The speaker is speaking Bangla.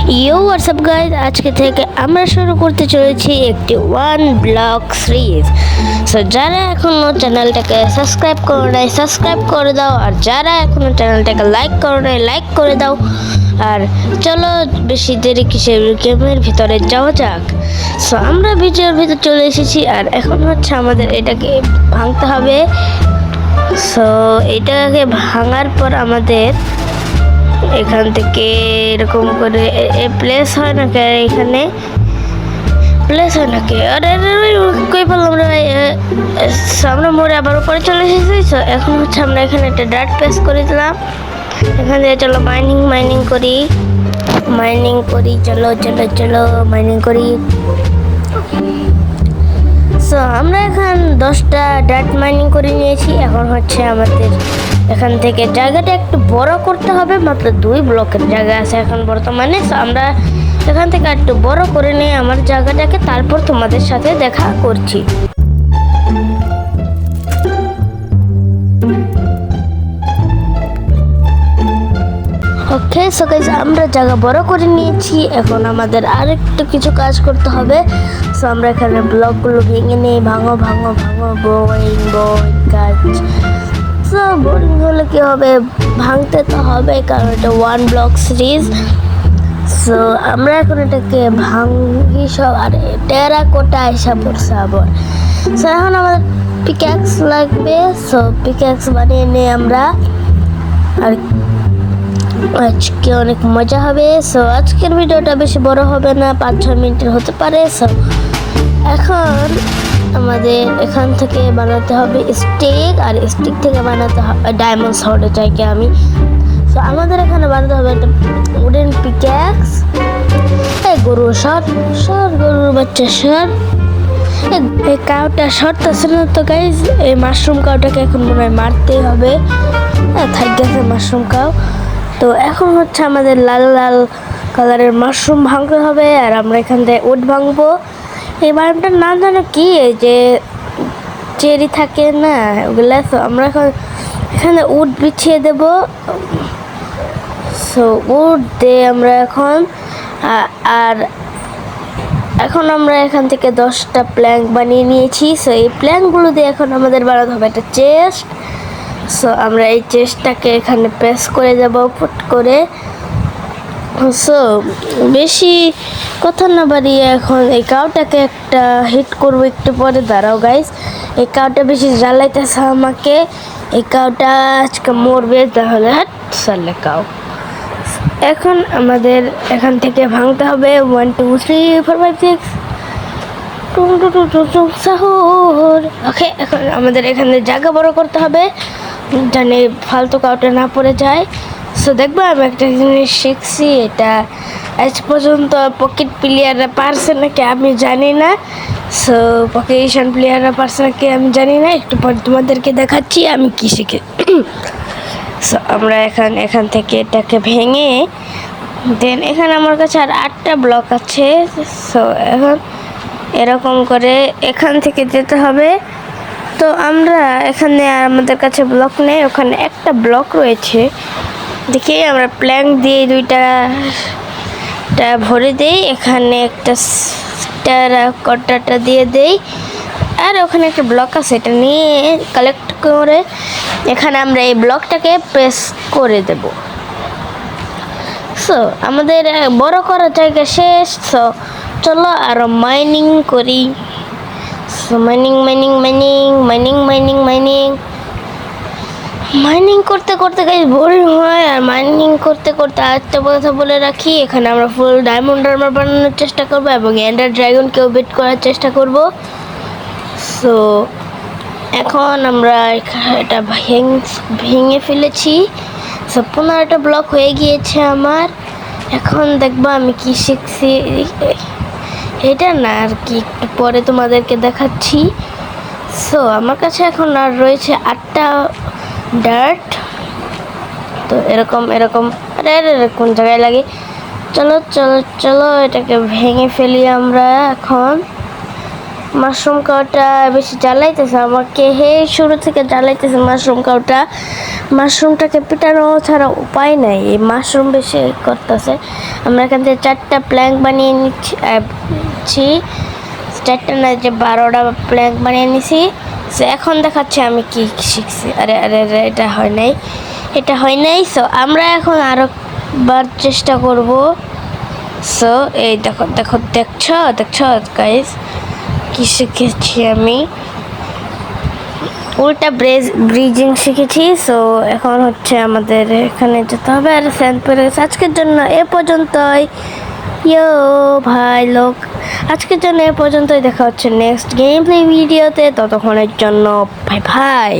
হোয়াটসঅ্যাপ গাইজ, আজকে থেকে আমরা শুরু করতে চলেছি একটি ওয়ান ব্লক সিরিজ। সো যারা এখনো চ্যানেলটাকে সাবস্ক্রাইব করে নাই সাবস্ক্রাইব করে দাও, আর যারা এখনো চ্যানেলটাকে লাইক করে নাই লাইক করে দাও। আর চলো বেশি দেরি কিসের, গেমের ভিতরে যাওয়া যাক। সো আমরা ভিডিওর ভিতর চলে এসেছি, আর এখন হচ্ছে আমাদের এটাকে ভাঙতে হবে। সো এটাকে ভাঙার পর আমাদের এখান থেকে এরকম করে প্লেস হয় না কে, এখানে প্লেস হয় না কে, আরে কই পেলাম রে ভাই। আমরা মোড়ে আবার উপরে চলে এসেছি। এখন হচ্ছে আমরা এখানে একটা ডার্ট প্লেস করে দিলাম। এখান থেকে চলো মাইনিং করি চলো চলো চলো মাইনিং করি। সো আমরা এখন 10টা ডার্ট মাইনিং করে নিয়েছি। এখন হচ্ছে আমাদের এখান থেকে জায়গাটা একটু বড় করতে হবে, মাত্র 2 ব্লকের জায়গা আছে এখন বর্তমানে। সো আমরা এখান থেকে একটু বড় করে নিয়ে আমার জায়গাটাকে তারপর তোমাদের সাথে দেখা করছি। ওকে সো গাইস, আমরা জায়গা বড় করে নিয়েছি। এখন আমাদের আরেকটু কিছু কাজ করতে হবে। সো আমরা এখানে ব্লকগুলো ভেঙে নিই, ভাঙো বোরিং কাজ। সো বোরিং হলে কি হবে, ভাঙতে তো হবে, কারণ এটা ওয়ান ব্লক সিরিজ। সো আমরা এখন এটাকে ভাঙি সব, আর টেরাকোটা এসে পড়ছে আবার। সো এখন আমাদের পিক্যাক্স লাগবে। সো পিক্যাক্স বানিয়ে নিই আমরা, আর আজকে অনেক মজা হবে। সো আজকের ভিডিওটা বেশি বড় হবে না, 5-6 মিনিটের হতে পারে। সো এখন আমাদের এখান থেকে বানাতে হবে স্টিক, আর স্টিক থেকে বানাতে হবে ডায়মন্ড শর্টে চাইকে আমি। সো আমাদের এখানে বানাতে হবে একটা উডেন পিক্যাক্স। এই গরু গরুর বাচ্চা এই কাউটা শর্ট আছে না তো গাইজ, এই মাশরুম কাউটাকে এখন মনে হয় মারতেই হবে। থাক গেছে মাশরুম কাউ। তো এখন হচ্ছে আমাদের লাল লাল কালারের মাশরুম ভাঙতে হবে, আর আমরা এখান থেকে উড ভাঙবো। এই বায়োমটার নাম জানো কি, এই যে চেরি থাকে না ওগুলা। তো আমরা এখন এখানে উড বিছিয়ে দেব। সো উড দিয়ে আমরা এখন আর এখন আমরা এখান থেকে 10টা প্ল্যাঙ্ক বানিয়ে নিয়েছি। সো এই প্ল্যাঙ্কগুলো দিয়ে এখন আমাদের বানাতে হবে একটা চেস্ট। সো আমরা এই চেস্টটাকে এখানে প্রেস করে যাব ফুট করে। সো বেশি কথা না বাড়িয়ে এখন এই কাউটাকে একটা হিট করবো একটু পরে। দাঁড়াও গাইস, এই কাউটা বেশি জ্বালাইতেছে আমাকে। এই কাউটা আজকে মরবে, তাহলে সালে কাউ। এখন আমাদের এখান থেকে ভাঙতে হবে 1 2 3 4 5 6 শহর। ওকে, এখন আমাদের এখানে জায়গা বড় করতে হবে, জানে ফালতু কাউটা না পড়ে যায়। সো দেখবো আমি একটা জিনিস শিখছি, এটা আজ পর্যন্ত পকেট প্লেয়াররা পারছে নাকি আমি জানি না। সো পকেশন প্লেয়াররা পারছে নাকি আমি জানি না, একটু পর তোমাদেরকে দেখাচ্ছি আমি কি শিখে। সো আমরা এখান থেকে এটাকে ভেঙে দেন এখানে আমার কাছে আর 8টা ব্লক আছে। সো এখন এরকম করে এখান থেকে যেতে হবে। তো আমরা এখানে আমাদের কাছে ব্লক নেই, ওখানে একটা ব্লক রয়েছে। দেখি আমরা প্ল্যাঙ্ক দিয়ে 2টা ভরে দেই, এখানে একটা টেরাকোটাটা দিয়ে দেই, আর ওখানে একটা ব্লক আছে, এটা নিয়ে কালেক্ট করে এখানে আমরা এই ব্লকটাকে প্রেস করে দেব। সো আমাদের বড় করার জায়গা শেষ। সো চলো আরো মাইনিং করি। সো মাইনিং করতে করতে গাইস বোরিং হয়, আর মাইনিং করতে করতে আরেকটা কথা বলে রাখি, এখানে আমরা ফুল ডায়মন্ড আর্মার বানানোর চেষ্টা করব এবং এন্ডার ড্রাগনকেও বিট করার চেষ্টা করব। সো এখন আমরা এটা ভেঙে ফেলেছি। সো 15টা ব্লক হয়ে গিয়েছে আমার। এখন দেখবো আমি কি শিখছি, এটা না আর কি একটু পরে তোমাদেরকে দেখাচ্ছি। সো আমার কাছে এখন আর রয়েছে 8টা ডার্ট। তো এরকম আরে কোন জায়গায় লাগে, চলো এটাকে ভেঙে ফেলি আমরা এখন। মাশরুম কাউটা বেশি জ্বালাইতেছে আমাকে, শুরু থেকে জ্বালাইতেছে মাশরুম কাউটা। মাশরুমটাকে পিটানো ছাড়া উপায় নাই, এই মাশরুম বেশি করতেছে। আমরা এখান থেকে 4টা প্ল্যাঙ্ক বানিয়ে নিচ্ছি, 4টা না যে 12টা প্ল্যাঙ্ক বানিয়ে নিছি। সো এখন দেখাচ্ছে আমি কি শিখছি। আরে আরে আরে, এটা হয় নাই, এটা হয় নাই। সো আমরা এখন আরো বার চেষ্টা করব। সো এই দেখো দেখো, দেখছো দেখছো গাইস কি শিখেছি আমি, উল্টা ব্রিজিং শিখেছি। সো এখন হচ্ছে আমাদের এখানে যেতে হবে। আর স্যান্ড পরে গেছে। আজকের জন্য এ পর্যন্তই। ইয়ো ভাই লোক, আজকের জন্য এ পর্যন্তই। দেখা হচ্ছে নেক্সট গেম প্লে ভিডিওতে। ততক্ষণের জন্য বাই বাই।